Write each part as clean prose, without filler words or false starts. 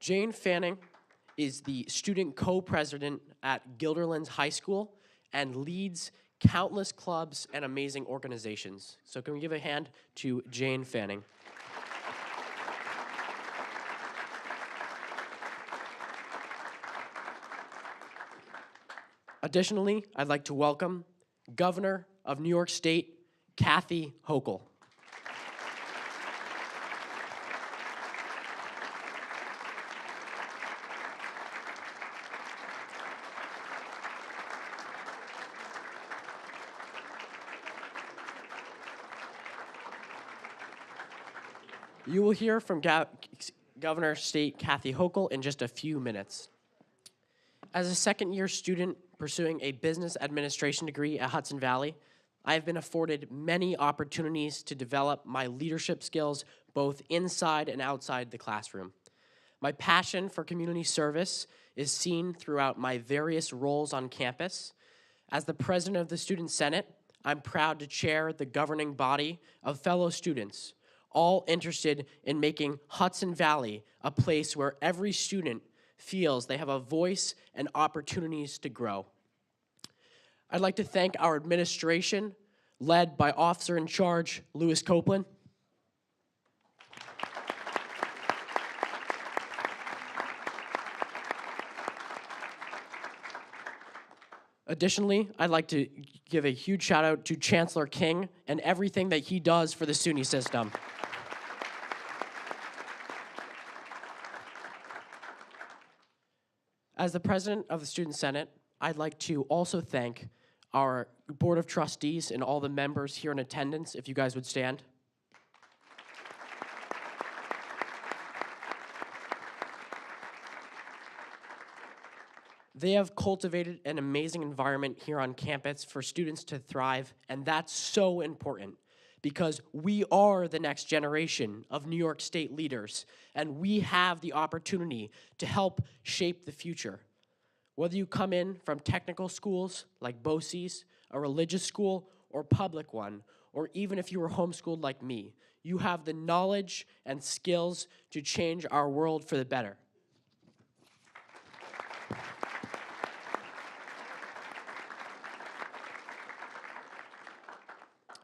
Jane Fanning is the student co-president at Guilderland's High School and leads countless clubs and amazing organizations. So can we give a hand to Jane Fanning? Additionally, I'd like to welcome Governor of New York State, Kathy Hochul. You will hear from Governor of State Kathy Hochul in just a few minutes. As a second-year student pursuing a business administration degree at Hudson Valley, I have been afforded many opportunities to develop my leadership skills both inside and outside the classroom. My passion for community service is seen throughout my various roles on campus. As the president of the Student Senate, I'm proud to chair the governing body of fellow students, all interested in making Hudson Valley a place where every student feels they have a voice and opportunities to grow. I'd like to thank our administration, led by Officer in Charge Lewis Copeland. Additionally, I'd like to give a huge shout out to Chancellor King and everything that he does for the SUNY system. As the president of the Student Senate, I'd like to also thank our Board of Trustees and all the members here in attendance, if you guys would stand. They have cultivated an amazing environment here on campus for students to thrive, and that's so important because we are the next generation of New York State leaders, and we have the opportunity to help shape the future. Whether you come in from technical schools like BOCES, a religious school, or public one, or even if you were homeschooled like me, you have the knowledge and skills to change our world for the better.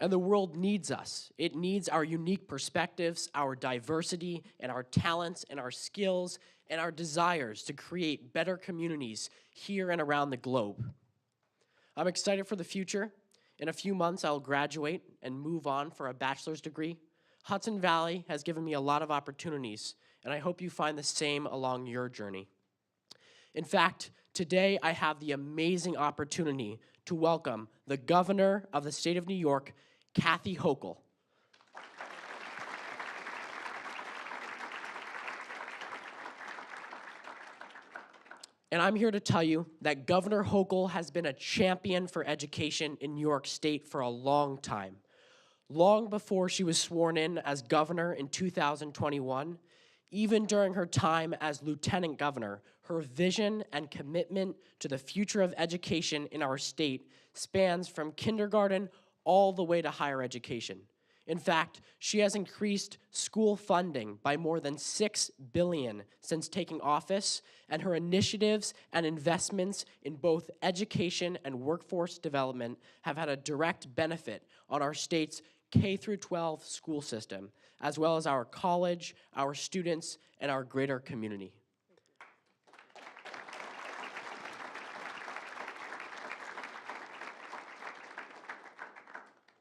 And the world needs us. It needs our unique perspectives, our diversity, and our talents, and our skills, and our desires to create better communities here and around the globe. I'm excited for the future. In a few months, I'll graduate and move on for a bachelor's degree. Hudson Valley has given me a lot of opportunities, and I hope you find the same along your journey. In fact, today I have the amazing opportunity to welcome the Governor of the State of New York, Kathy Hochul. And I'm here to tell you that Governor Hochul has been a champion for education in New York State for a long time. Long before she was sworn in as governor in 2021, even during her time as lieutenant governor, her vision and commitment to the future of education in our state spans from kindergarten all the way to higher education. In fact, she has increased school funding by more than $6 billion since taking office, and her initiatives and investments in both education and workforce development have had a direct benefit on our state's K-12 school system, as well as our college, our students, and our greater community.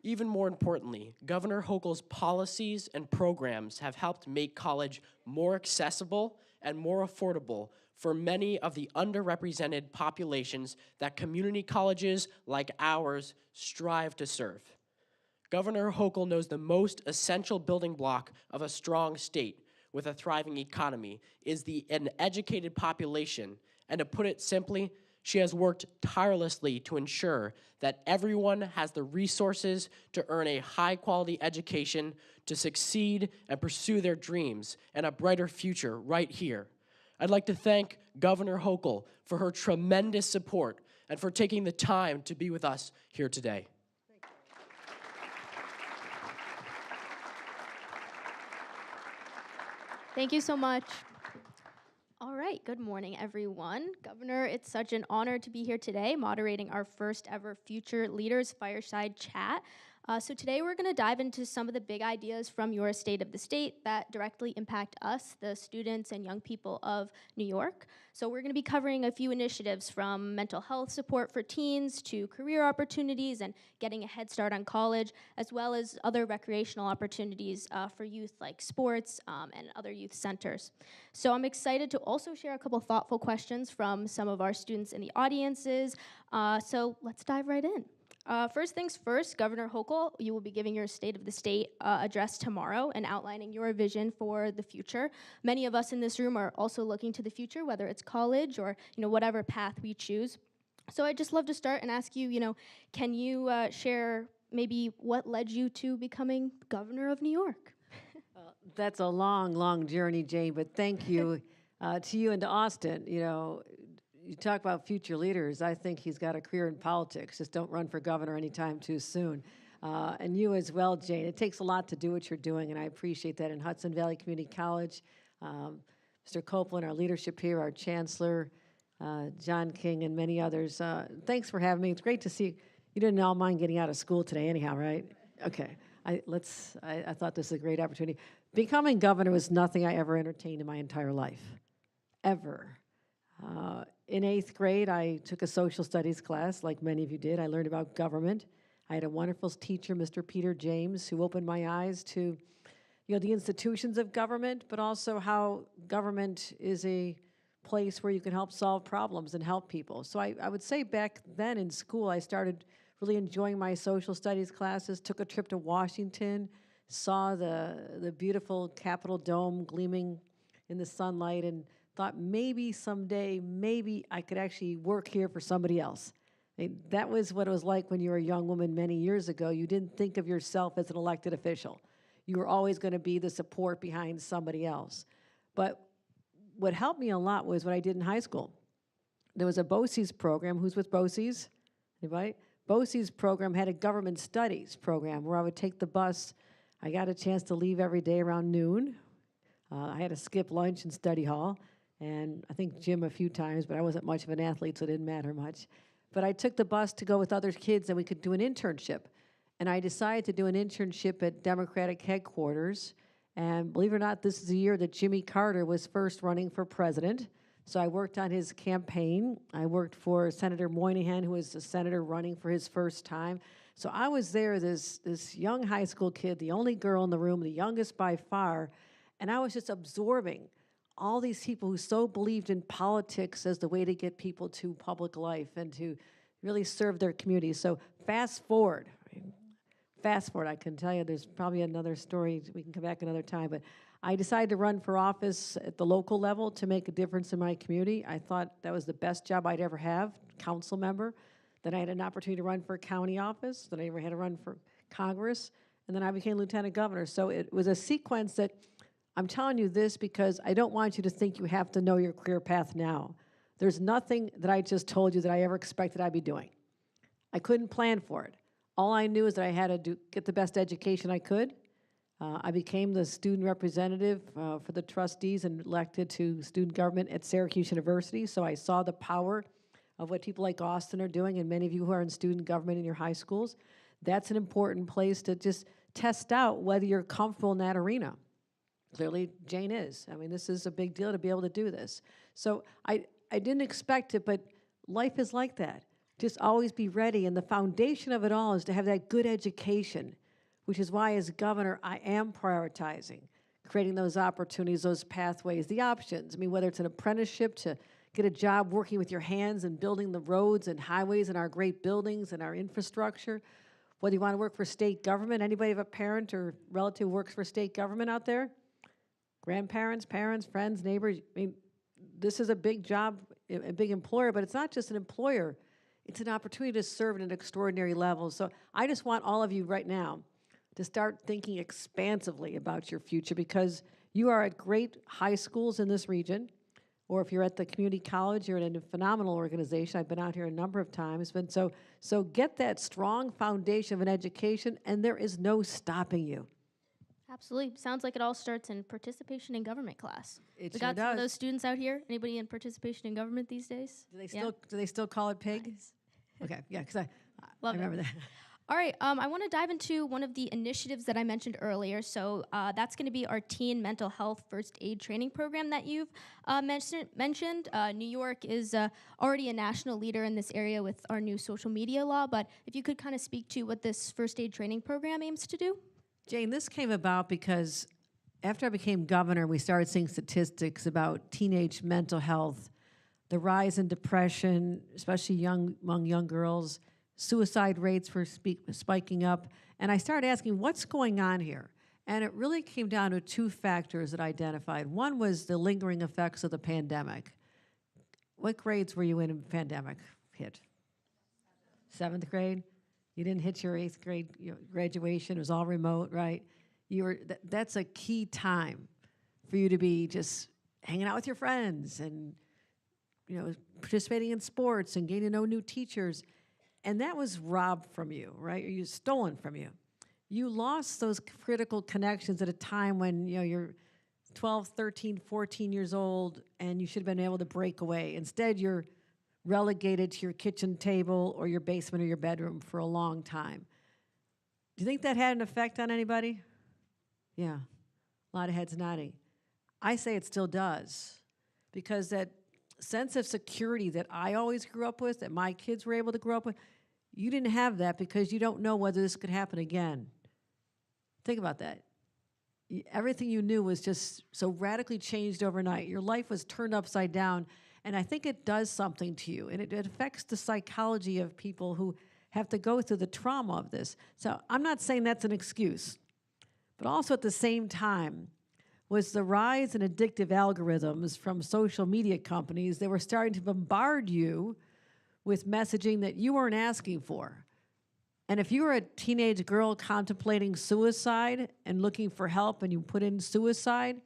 Even more importantly, Governor Hochul's policies and programs have helped make college more accessible and more affordable for many of the underrepresented populations that community colleges like ours strive to serve. Governor Hochul knows the most essential building block of a strong state with a thriving economy is an educated population, and to put it simply, she has worked tirelessly to ensure that everyone has the resources to earn a high-quality education, to succeed and pursue their dreams and a brighter future right here. I'd like to thank Governor Hochul for her tremendous support and for taking the time to be with us here today. Thank you so much. right, good morning, everyone. Governor, it's such an honor to be here today, moderating our first ever Future Leaders Fireside Chat. So today we're going to dive into some of the big ideas from your state of the state that directly impact us, the students and young people of New York. So we're going to be covering a few initiatives from mental health support for teens to career opportunities and getting a head start on college, as well as other recreational opportunities for youth like sports and other youth centers. So I'm excited to also share a couple thoughtful questions from some of our students in the audiences. So let's dive right in. First things first, Governor Hochul, you will be giving your State of the State address tomorrow and outlining your vision for the future. Many of us in this room are also looking to the future, whether it's college or whatever path we choose. So I'd just love to start and ask you, can you share maybe what led you to becoming Governor of New York? That's a long, long journey, Jane, but thank you to you and to Austin. You talk about future leaders. I think he's got a career in politics. Just don't run for governor anytime too soon. And you as well, Jane. It takes a lot to do what you're doing, and I appreciate that. In Hudson Valley Community College, Mr. Copeland, our leadership here, our chancellor, John King, and many others. Thanks for having me. It's great to see you. You didn't all mind getting out of school today anyhow, right? Okay. I thought this was a great opportunity. Becoming governor was nothing I ever entertained in my entire life, ever. In 8th grade, I took a social studies class, like many of you did. I learned about government. I had a wonderful teacher, Mr. Peter James, who opened my eyes to, the institutions of government, but also how government is a place where you can help solve problems and help people. So I would say back then in school, I started really enjoying my social studies classes, took a trip to Washington, saw the beautiful Capitol dome gleaming in the sunlight, and thought maybe someday, maybe I could actually work here for somebody else. That was what it was like when you were a young woman many years ago. You didn't think of yourself as an elected official. You were always going to be the support behind somebody else. But what helped me a lot was what I did in high school. There was a BOCES program. Who's with BOCES? Anybody? BOCES program had a government studies program where I would take the bus. I got a chance to leave every day around noon. I had to skip lunch in study hall, and I think gym a few times, but I wasn't much of an athlete, so it didn't matter much. But I took the bus to go with other kids, and we could do an internship. And I decided to do an internship at Democratic headquarters. And believe it or not, this is the year that Jimmy Carter was first running for president. So I worked on his campaign. I worked for Senator Moynihan, who was a senator running for his first time. So I was there, this young high school kid, the only girl in the room, the youngest by far, and I was just absorbing all these people who so believed in politics as the way to get people to public life and to really serve their communities. So fast forward, I can tell you there's probably another story, we can come back another time, but I decided to run for office at the local level to make a difference in my community. I thought that was the best job I'd ever have, council member. Then I had an opportunity to run for county office. Then I had to run for Congress. And then I became lieutenant governor. So it was a sequence that, I'm telling you this because I don't want you to think you have to know your career path now. There's nothing that I just told you that I ever expected I'd be doing. I couldn't plan for it. All I knew is that I had to get the best education I could. I became the student representative for the trustees and elected to student government at Syracuse University. So I saw the power of what people like Austin are doing, and many of you who are in student government in your high schools. That's an important place to just test out whether you're comfortable in that arena. Clearly, Jane is. I mean, this is a big deal to be able to do this. So I didn't expect it, but life is like that. Just always be ready, and the foundation of it all is to have that good education, which is why as governor, I am prioritizing creating those opportunities, those pathways, the options. I mean, whether it's an apprenticeship to get a job working with your hands and building the roads and highways and our great buildings and our infrastructure, whether you want to work for state government. Anybody have a parent or relative who works for state government out there? Grandparents, parents, friends, neighbors. I mean, this is a big job, a big employer, but it's not just an employer. It's an opportunity to serve at an extraordinary level. So I just want all of you right now to start thinking expansively about your future, because you are at great high schools in this region, or if you're at the community college, you're in a phenomenal organization. I've been out here a number of times. But so get that strong foundation of an education, and there is no stopping you. Absolutely. Sounds like it all starts in participation in government class. It We sure got some of does. those students out here. Anybody in participation in government these days? Do they still call it pig? Nice. Okay, yeah, because I Love it. remember that. All right, I want to dive into one of the initiatives that I mentioned earlier. So that's going to be our teen mental health first aid training program that you've mentioned. New York is already a national leader in this area with our new social media law, but if you could kind of speak to what this first aid training program aims to do. Jane, this came about because after I became governor, we started seeing statistics about teenage mental health, the rise in depression, especially among young girls. Suicide rates were spiking up. And I started asking, what's going on here? And it really came down to two factors that I identified. One was the lingering effects of the pandemic. What grades were you in when the pandemic hit? Seventh grade? You didn't hit your eighth grade graduation. It was all remote, right? That's a key time for you to be just hanging out with your friends and participating in sports and getting to know new teachers. And that was robbed from you, right? Or stolen from you. You lost those critical connections at a time when you're 12, 13, 14 years old and you should have been able to break away. Instead, you're relegated to your kitchen table or your basement or your bedroom for a long time. Do you think that had an effect on anybody? Yeah, a lot of heads nodding. I say it still does, because that sense of security that I always grew up with, that my kids were able to grow up with, you didn't have that because you don't know whether this could happen again. Think about that. Everything you knew was just so radically changed overnight. Your life was turned upside down, and I think it does something to you, and it affects the psychology of people who have to go through the trauma of this. So I'm not saying that's an excuse, but also at the same time, was the rise in addictive algorithms from social media companies. They were starting to bombard you with messaging that you weren't asking for. And if you were a teenage girl contemplating suicide and looking for help and you put in suicide,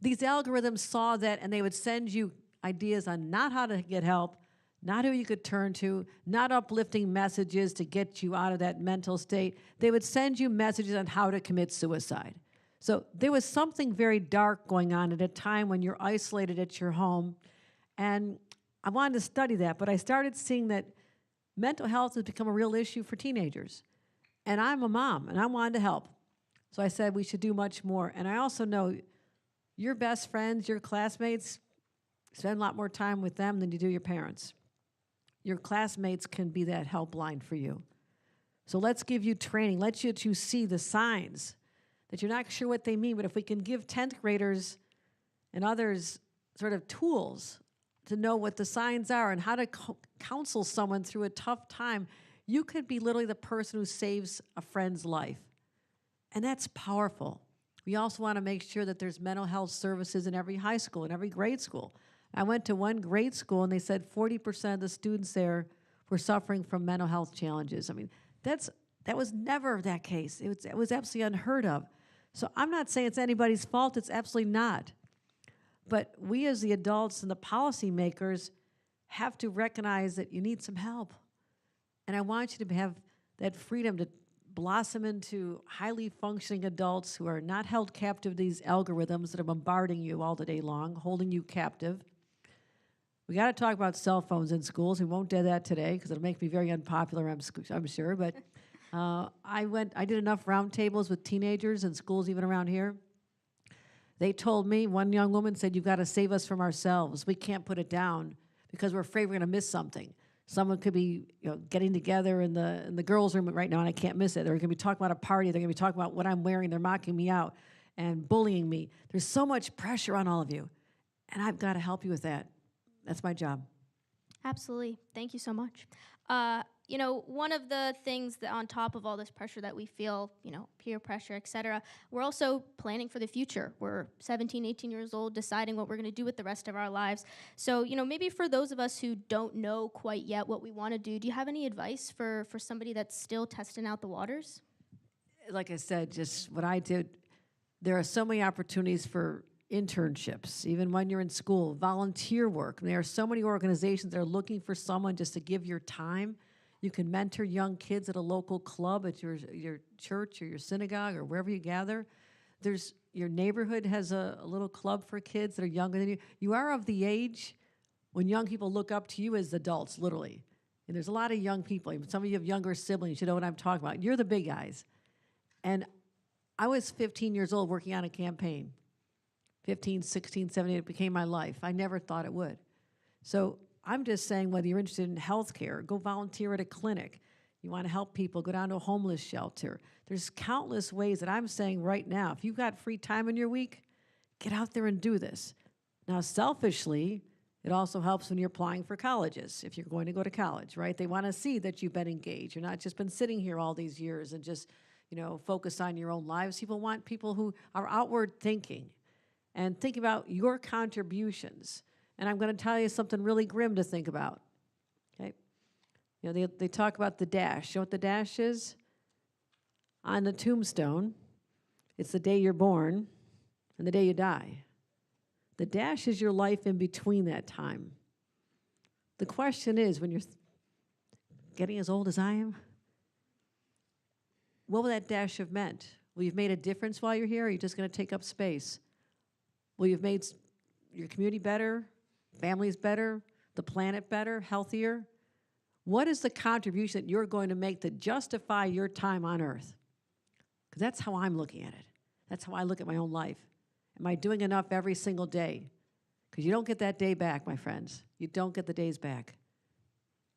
these algorithms saw that and they would send you ideas on not how to get help, not who you could turn to, not uplifting messages to get you out of that mental state. They would send you messages on how to commit suicide. So there was something very dark going on at a time when you're isolated at your home. And I wanted to study that, but I started seeing that mental health has become a real issue for teenagers. And I'm a mom, and I wanted to help. So I said we should do much more. And I also know your best friends, your classmates, spend a lot more time with them than you do your parents. Your classmates can be that helpline for you. So let's give you training. Let's let you see the signs that you're not sure what they mean, but if we can give 10th graders and others sort of tools to know what the signs are and how to counsel someone through a tough time, you could be literally the person who saves a friend's life. And that's powerful. We also want to make sure that there's mental health services in every high school, in every grade school. I went to one grade school and they said 40% of the students there were suffering from mental health challenges. I mean, that was never that case. It was absolutely unheard of. So I'm not saying it's anybody's fault. It's absolutely not. But we as the adults and the policymakers have to recognize that you need some help. And I want you to have that freedom to blossom into highly functioning adults who are not held captive to these algorithms that are bombarding you all the day long, holding you captive. We got to talk about cell phones in schools. We won't do that today because it'll make me very unpopular, I'm sure. But I did enough roundtables with teenagers in schools even around here. They told me, one young woman said, you've got to save us from ourselves. We can't put it down because we're afraid we're going to miss something. Someone could be getting together in the girls' room right now, and I can't miss it. They're going to be talking about a party. They're going to be talking about what I'm wearing. They're mocking me out and bullying me. There's so much pressure on all of you, and I've got to help you with that. That's my job. Absolutely. Thank you so much. One of the things that on top of all this pressure that we feel, peer pressure, et cetera, we're also planning for the future. We're 17, 18 years old, deciding what we're going to do with the rest of our lives. So, maybe for those of us who don't know quite yet what we want to do you have any advice for somebody that's still testing out the waters? Like I said, just what I did, there are so many opportunities for internships, even when you're in school, volunteer work. There are so many organizations that are looking for someone just to give your time. You can mentor young kids at a local club, at your church or your synagogue or wherever you gather. there's your neighborhood has a little club for kids that are younger than you. You are of the age when young people look up to you as adults, literally. And there's a lot of young people. Some of you have younger siblings. You know what I'm talking about. You're the big guys. And I was 15 years old working on a campaign. 15, 16, 17, it became my life. I never thought it would. So I'm just saying, whether you're interested in healthcare, go volunteer at a clinic. You want to help people, go down to a homeless shelter. There's countless ways that I'm saying right now, if you've got free time in your week, get out there and do this. Now, selfishly, it also helps when you're applying for colleges, if you're going to go to college, right? They want to see that you've been engaged. You're not just been sitting here all these years and just, focus on your own lives. People want people who are outward thinking and think about your contributions. And I'm going to tell you something really grim to think about, okay? They talk about the dash. You know what the dash is? On the tombstone, it's the day you're born and the day you die. The dash is your life in between that time. The question is, when you're getting as old as I am, what will that dash have meant? Will you've made a difference while you're here, or are you just going to take up space? Will you've made your community better, families better, the planet better, healthier? What is the contribution that you're going to make to justify your time on Earth? Because that's how I'm looking at it. That's how I look at my own life. Am I doing enough every single day? Because you don't get that day back, my friends. You don't get the days back.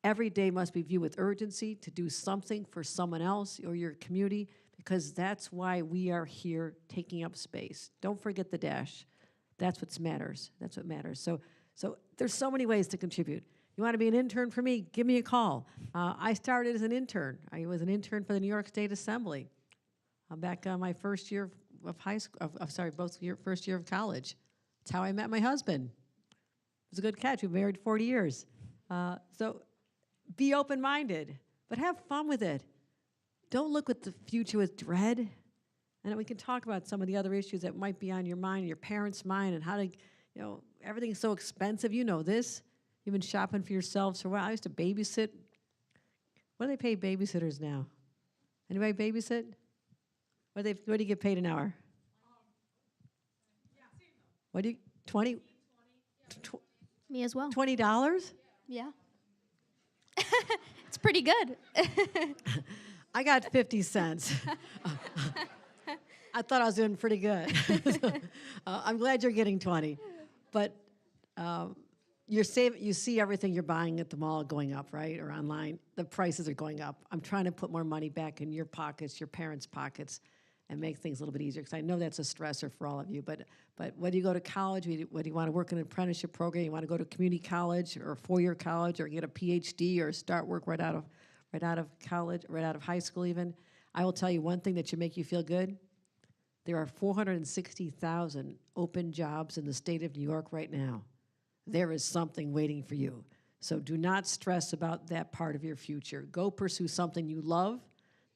Every day must be viewed with urgency to do something for someone else or your community, because that's why we are here taking up space. Don't forget the dash. That's what matters. That's what matters. So there's so many ways to contribute. You want to be an intern for me? Give me a call. I started as an intern. I was an intern for the New York State Assembly. Back my first year of high school, first year of college. That's how I met my husband. It was a good catch. We've been married 40 years. So be open-minded, but have fun with it. Don't look at the future with dread. And then we can talk about some of the other issues that might be on your mind, your parents' mind, and how to, everything's so expensive. You know this. You've been shopping for yourselves for a while. I used to babysit. What do they pay babysitters now? Anybody babysit? What do you get paid an hour? What do you, 20? Me as well. $20? Yeah. It's pretty good. I got 50 cents. I thought I was doing pretty good. I'm glad you're getting 20. But you see everything you're buying at the mall going up, right, or online. The prices are going up. I'm trying to put more money back in your pockets, your parents' pockets, and make things a little bit easier, because I know that's a stressor for all of you. But whether you go to college, whether you want to work in an apprenticeship program, you want to go to community college or a four-year college, or get a PhD, or start work right out of college, right out of high school even, I will tell you one thing that should make you feel good. There are 460,000 open jobs in the state of New York right now. There is something waiting for you. So do not stress about that part of your future. Go pursue something you love,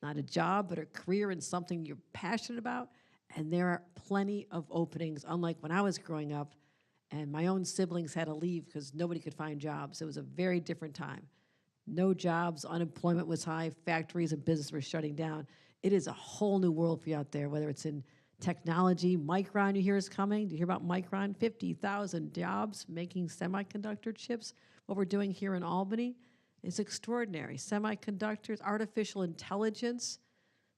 not a job, but a career in something you're passionate about. And there are plenty of openings, unlike when I was growing up and my own siblings had to leave because nobody could find jobs. It was a very different time. No jobs, unemployment was high, factories and businesses were shutting down. It is a whole new world for you out there, whether it's in technology. Micron, you hear, is coming. Do you hear about Micron? 50,000 jobs making semiconductor chips. What we're doing here in Albany is extraordinary. Semiconductors, artificial intelligence.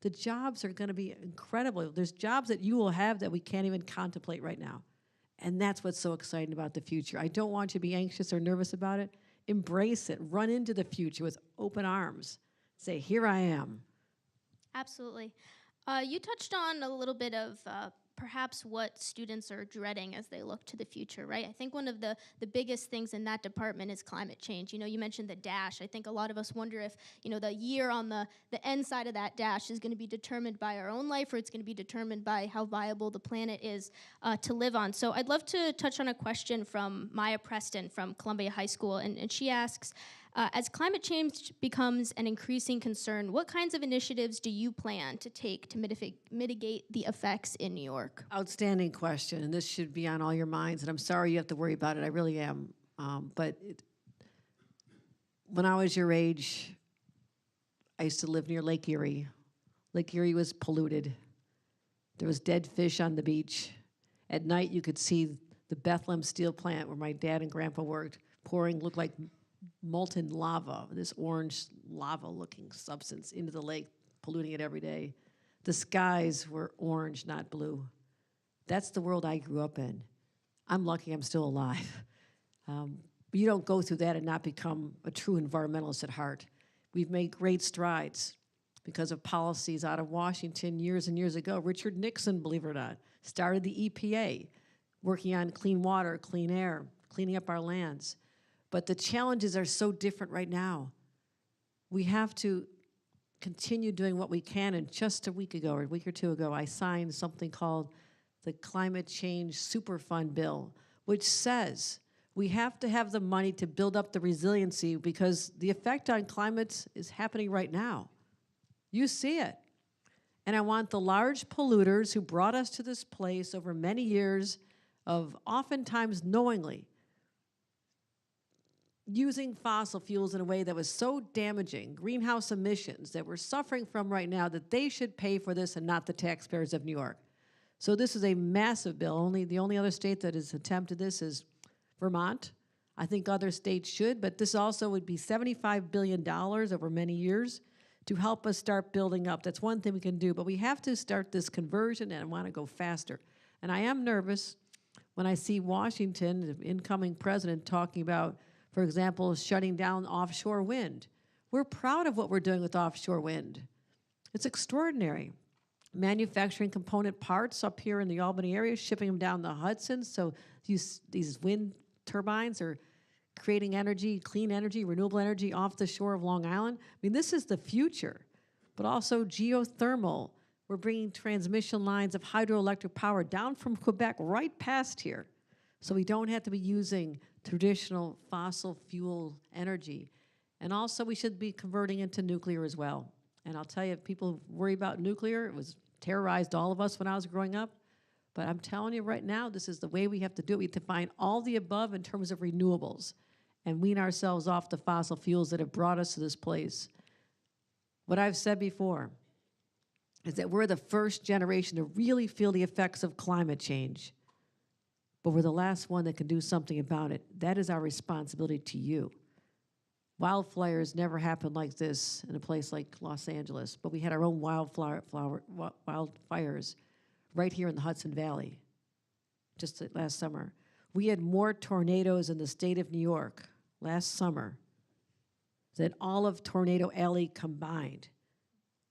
The jobs are going to be incredible. There's jobs that you will have that we can't even contemplate right now. And that's what's so exciting about the future. I don't want you to be anxious or nervous about it. Embrace it. Run into the future with open arms. Say, here I am. Absolutely. You touched on a little bit of perhaps what students are dreading as they look to the future, right? I think one of the biggest things in that department is climate change. You mentioned the dash. I think a lot of us wonder if, the year on the end side of that dash is going to be determined by our own life, or it's going to be determined by how viable the planet is to live on. So I'd love to touch on a question from Maya Preston from Columbia High School, and she asks, as climate change becomes an increasing concern, what kinds of initiatives do you plan to take to mitigate the effects in New York? Outstanding question, and this should be on all your minds, and I'm sorry you have to worry about it. I really am. When I was your age, I used to live near Lake Erie. Lake Erie was polluted. There was dead fish on the beach. At night, you could see the Bethlehem steel plant where my dad and grandpa worked, looked like molten lava, this orange lava-looking substance into the lake, polluting it every day. The skies were orange, not blue. That's the world I grew up in. I'm lucky I'm still alive. You don't go through that and not become a true environmentalist at heart. We've made great strides because of policies out of Washington years and years ago. Richard Nixon, believe it or not, started the EPA, working on clean water, clean air, cleaning up our lands. But the challenges are so different right now. We have to continue doing what we can. And just a week ago, or a week or two ago, I signed something called the Climate Change Superfund Bill, which says we have to have the money to build up the resiliency because the effect on climate is happening right now. You see it. And I want the large polluters who brought us to this place over many years of oftentimes knowingly using fossil fuels in a way that was so damaging, greenhouse emissions that we're suffering from right now, that they should pay for this and not the taxpayers of New York. So this is a massive bill. The only other state that has attempted this is Vermont. I think other states should, but this also would be $75 billion over many years to help us start building up. That's one thing we can do, but we have to start this conversion, and I want to go faster. And I am nervous when I see Washington, the incoming president, talking about, for example, shutting down offshore wind. We're proud of what we're doing with offshore wind. It's extraordinary. Manufacturing component parts up here in the Albany area, shipping them down the Hudson, so these wind turbines are creating energy, clean energy, renewable energy off the shore of Long Island. I mean, this is the future, but also geothermal. We're bringing transmission lines of hydroelectric power down from Quebec right past here, so we don't have to be using traditional fossil fuel energy. And also, we should be converting into nuclear as well. And I'll tell you, people worry about nuclear. It was terrorized all of us when I was growing up. But I'm telling you right now, this is the way we have to do it. We have to find all the above in terms of renewables and wean ourselves off the fossil fuels that have brought us to this place. What I've said before is that we're the first generation to really feel the effects of climate change, but we're the last one that can do something about it. That is our responsibility to you. Wildfires never happened like this in a place like Los Angeles, but we had our own wildfires right here in the Hudson Valley just last summer. We had more tornadoes in the state of New York last summer than all of Tornado Alley combined.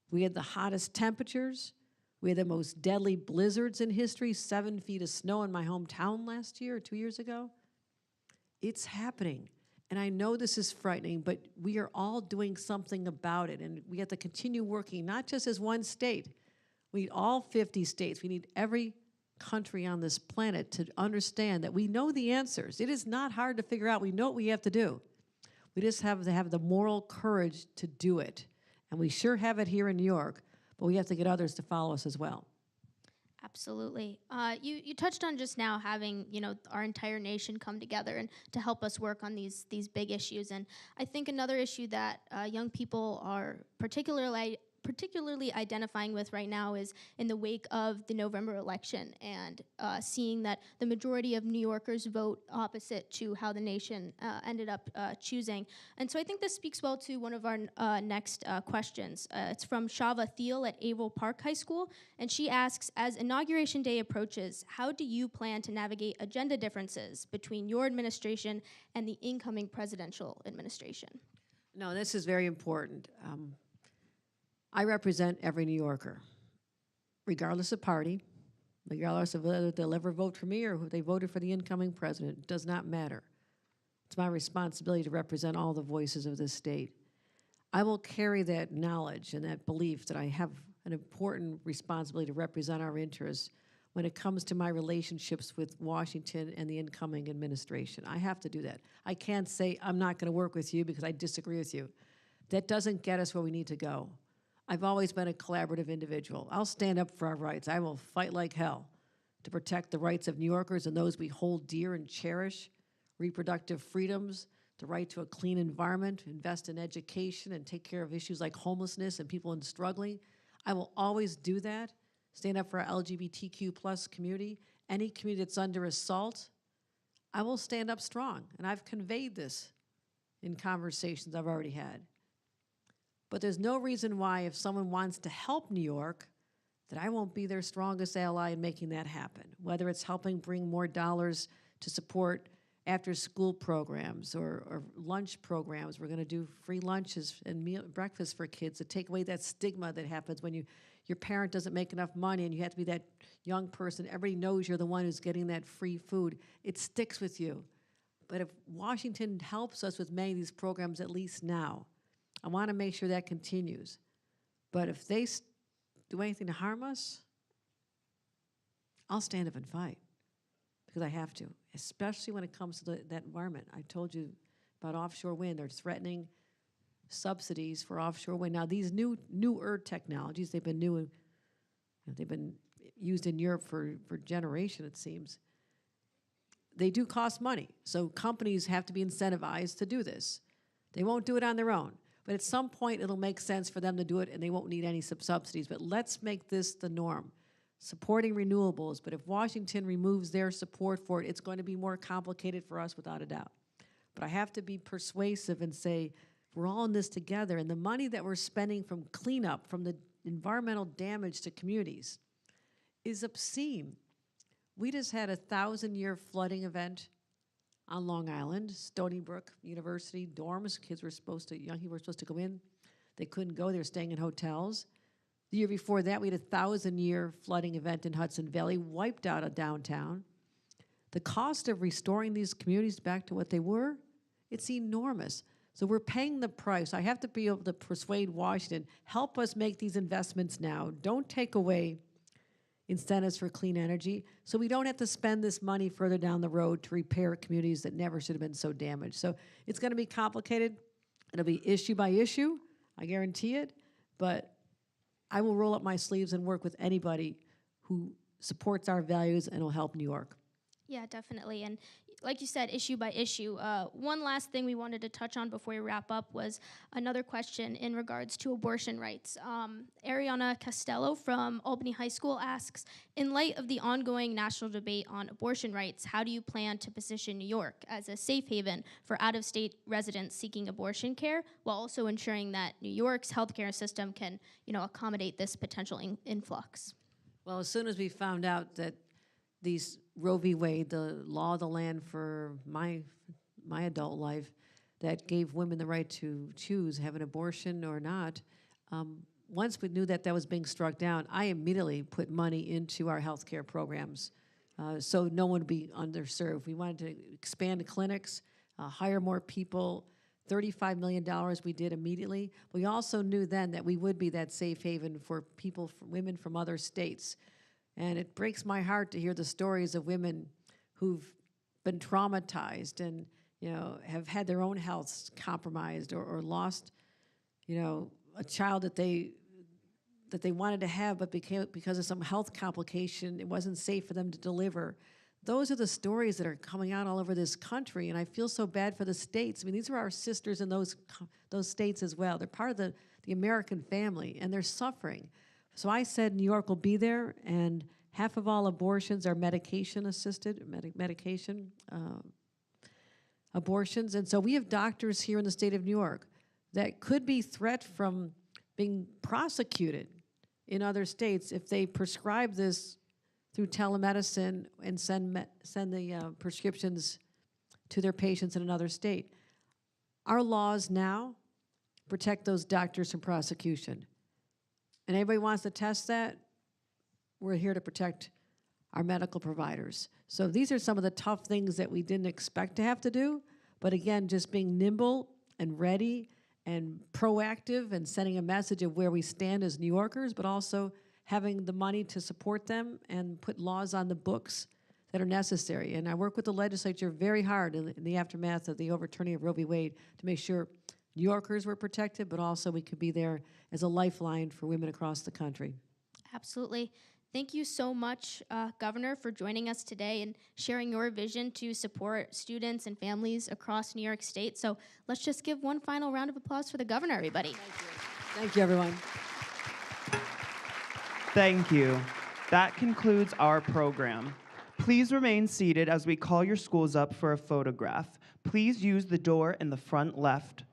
We had the hottest temperatures. We had the most deadly blizzards in history, 7 feet of snow in my hometown last year or 2 years ago. It's happening. And I know this is frightening, but we are all doing something about it. And we have to continue working, not just as one state. We need all 50 states. We need every country on this planet to understand that we know the answers. It is not hard to figure out. We know what we have to do. We just have to have the moral courage to do it. And we sure have it here in New York, but we have to get others to follow us as well. Absolutely. You touched on just now having, our entire nation come together and to help us work on these big issues. And I think another issue that young people are particularly identifying with right now is in the wake of the November election and seeing that the majority of New Yorkers vote opposite to how the nation ended up choosing. And so I think this speaks well to one of our next questions. It's from Shava Thiel at Avil Park High School, and she asks, as Inauguration Day approaches, how do you plan to navigate agenda differences between your administration and the incoming presidential administration? No, this is very important. I represent every New Yorker, regardless of party, regardless of whether they'll ever vote for me or who they voted for the incoming president. It does not matter. It's my responsibility to represent all the voices of this state. I will carry that knowledge and that belief that I have an important responsibility to represent our interests when it comes to my relationships with Washington and the incoming administration. I have to do that. I can't say I'm not going to work with you because I disagree with you. That doesn't get us where we need to go. I've always been a collaborative individual. I'll stand up for our rights. I will fight like hell to protect the rights of New Yorkers and those we hold dear and cherish, reproductive freedoms, the right to a clean environment, invest in education, and take care of issues like homelessness and people in struggling. I will always do that stand up for our LGBTQ plus community, any community that's under assault. I will stand up strong, and I've conveyed this in conversations I've already had. But there's no reason why, if someone wants to help New York, that I won't be their strongest ally in making that happen, whether it's helping bring more dollars to support after-school programs or lunch programs. We're going to do free lunches and breakfast for kids to take away that stigma that happens when your parent doesn't make enough money and you have to be that young person. Everybody knows you're the one who's getting that free food. It sticks with you. But if Washington helps us with many of these programs, at least now, I want to make sure that continues. But if they do anything to harm us, I'll stand up and fight, because I have to, especially when it comes to that environment. I told you about offshore wind. They're threatening subsidies for offshore wind. Now, these newer technologies, they've been they've been used in Europe for generations, it seems. They do cost money, so companies have to be incentivized to do this. They won't do it on their own. But at some point, it'll make sense for them to do it, and they won't need any subsidies. But let's make this the norm, supporting renewables. But if Washington removes their support for it, it's going to be more complicated for us, without a doubt. But I have to be persuasive and say, we're all in this together, and the money that we're spending from cleanup, from the environmental damage to communities, is obscene. We just had a 1,000-year flooding event on Long Island, Stony Brook University dorms. Kids were supposed to, young people were supposed to go in. They couldn't go. They were staying in hotels. The year before that, we had a 1,000-year flooding event in Hudson Valley, wiped out a downtown. The cost of restoring these communities back to what they were, it's enormous. So we're paying the price. I have to be able to persuade Washington, help us make these investments now. Don't take away incentives for clean energy, so we don't have to spend this money further down the road to repair communities that never should have been so damaged. So it's going to be complicated. It'll be issue by issue, I guarantee it, but I will roll up my sleeves and work with anybody who supports our values and will help New York. Yeah, definitely. And like you said, issue by issue. One last thing we wanted to touch on before we wrap up was another question in regards to abortion rights. Ariana Costello from Albany High School asks, in light of the ongoing national debate on abortion rights, how do you plan to position New York as a safe haven for out-of-state residents seeking abortion care, while also ensuring that New York's healthcare system can, accommodate this potential influx? Well, as soon as we found out that these Roe v. Wade, the law of the land for my adult life, that gave women the right to choose, have an abortion or not, once we knew that was being struck down, I immediately put money into our health care programs so no one would be underserved. We wanted to expand the clinics, hire more people. $35 million we did immediately. We also knew then that we would be that safe haven for people, for women from other states. And it breaks my heart to hear the stories of women who've been traumatized and, have had their own health compromised or lost, a child that they wanted to have, but because of some health complication, it wasn't safe for them to deliver. Those are the stories that are coming out all over this country, and I feel so bad for the states. I mean, these are our sisters in those states as well. They're part of the American family, and they're suffering. So I said New York will be there, and half of all abortions are medication-assisted, medication abortions. And so we have doctors here in the state of New York that could be threat from being prosecuted in other states if they prescribe this through telemedicine and send the prescriptions to their patients in another state. Our laws now protect those doctors from prosecution. And anybody wants to test that, we're here to protect our medical providers. So these are some of the tough things that we didn't expect to have to do, but again, just being nimble and ready and proactive and sending a message of where we stand as New Yorkers, but also having the money to support them and put laws on the books that are necessary. And I work with the legislature very hard in the aftermath of the overturning of Roe v. Wade to make sure New Yorkers were protected, but also we could be there as a lifeline for women across the country. Absolutely. Thank you so much, Governor, for joining us today and sharing your vision to support students and families across New York State. So let's just give one final round of applause for the governor, everybody. Thank you. Thank you, everyone. Thank you. That concludes our program. Please remain seated as we call your schools up for a photograph. Please use the door in the front left.